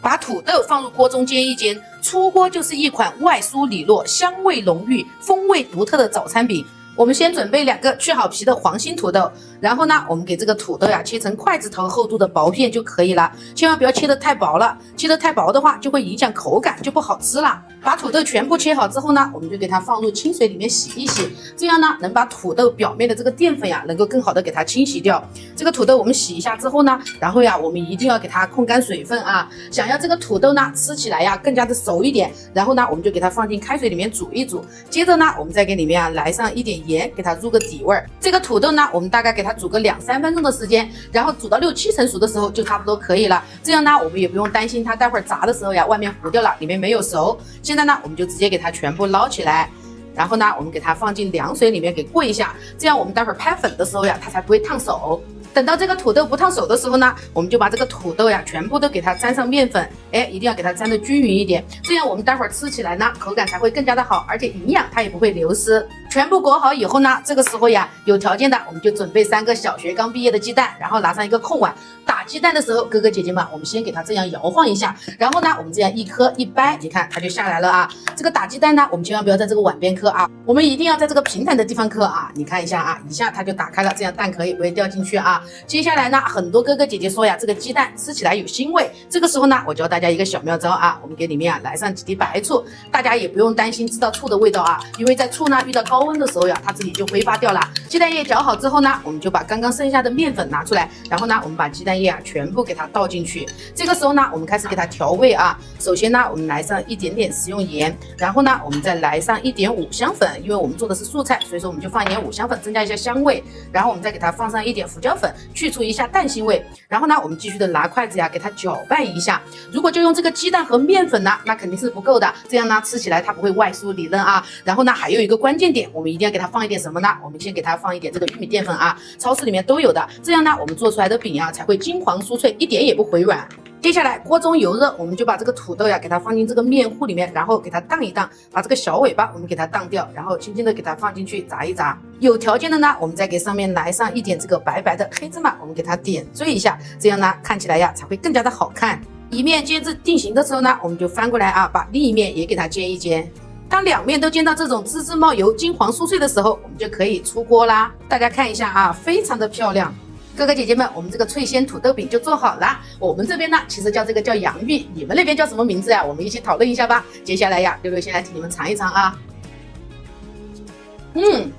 把土豆放入锅中煎一煎，出锅就是一款外酥里落、香味浓郁、风味独特的早餐饼。我们先准备2个去好皮的黄心土豆，然后呢，我们给这个土豆呀切成筷子头厚度的薄片就可以了，千万不要切得太薄了，切得太薄的话就会影响口感，就不好吃了。把土豆全部切好之后呢，我们就给它放入清水里面洗一洗，这样呢能把土豆表面的这个淀粉呀能够更好的给它清洗掉。这个土豆我们洗一下之后呢，然后呀我们一定要给它控干水分啊，想要这个土豆呢吃起来呀更加的熟一点，然后呢我们就给它放进开水里面煮一煮，接着呢我们再给里面啊来上一点盐，给它入个底味儿。这个土豆呢我们大概给它煮个2-3分钟的时间，然后煮到6-7成熟的时候就差不多可以了。这样呢我们也不用担心它待会儿炸的时候呀外面糊掉了，里面没有熟。现在呢我们就直接给它全部捞起来，然后呢我们给它放进凉水里面给过一下，这样我们待会儿拍粉的时候呀它才不会烫手。等到这个土豆不烫手的时候呢，我们就把这个土豆呀全部都给它沾上面粉，一定要给它沾的均匀一点，这样我们待会儿吃起来呢口感才会更加的好，而且营养它也不会流失。全部裹好以后呢，这个时候呀有条件的我们就准备3个小学刚毕业的鸡蛋，然后拿上一个扣碗。打鸡蛋的时候，哥哥姐姐们，我们先给它这样摇晃一下，然后呢我们这样一磕一掰，你看它就下来了啊。这个打鸡蛋呢我们千万不要在这个碗边磕啊，我们一定要在这个平坦的地方磕啊。你看一下啊，一下它就打开了，这样蛋壳也不会掉进去啊。接下来呢，很多哥哥姐姐说呀，这个鸡蛋吃起来有腥味，这个时候呢我教大家一个小妙招啊，我们给里面啊来上几滴白醋，大家也不用担心知道醋的味道啊，因为在醋呢遇到高温的时候呀它自己就挥发掉了。鸡蛋液搅好之后呢，我们就把刚刚剩下的面粉拿出来，然后呢我们把鸡蛋液啊全部给它倒进去。这个时候呢我们开始给它调味啊，首先呢我们来上一点点食用盐，然后呢我们再来上一点五香粉，因为我们做的是素菜，所以说我们就放一点五香粉增加一下香味，然后我们再给它放上一点胡椒粉去除一下淡腥味，然后呢我们继续的拿筷子呀给它搅拌一下。如果就用这个鸡蛋和面粉呢，那肯定是不够的，这样呢吃起来它不会外酥里嫩啊。然后呢还有一个关键点，我们一定要给它放一点什么呢？我们先给它放一点这个玉米淀粉啊，超市里面都有的，这样呢我们做出来的饼啊才会金黄酥脆，一点也不回软。接下来锅中油热，我们就把这个土豆呀给它放进这个面糊里面，然后给它荡一荡，把这个小尾巴我们给它荡掉，然后轻轻的给它放进去炸一炸。有条件的呢，我们再给上面来上一点这个白白的黑芝麻，我们给它点缀一下，这样呢看起来呀才会更加的好看。一面煎至定型的时候呢，我们就翻过来啊，把另一面也给它煎一煎。当2面都煎到这种滋滋冒油、金黄酥脆的时候，我们就可以出锅啦。大家看一下啊，非常的漂亮。哥哥姐姐们，我们这个脆鲜土豆饼就做好了。我们这边呢，其实叫这个叫洋芋，你们那边叫什么名字呀？我们一起讨论一下吧。接下来呀，六六先来替你们尝一尝啊。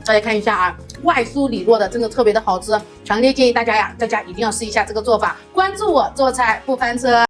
大家看一下啊，外酥里落的，真的特别的好吃，强烈建议大家呀，在家一定要试一下这个做法。关注我，做菜不翻车。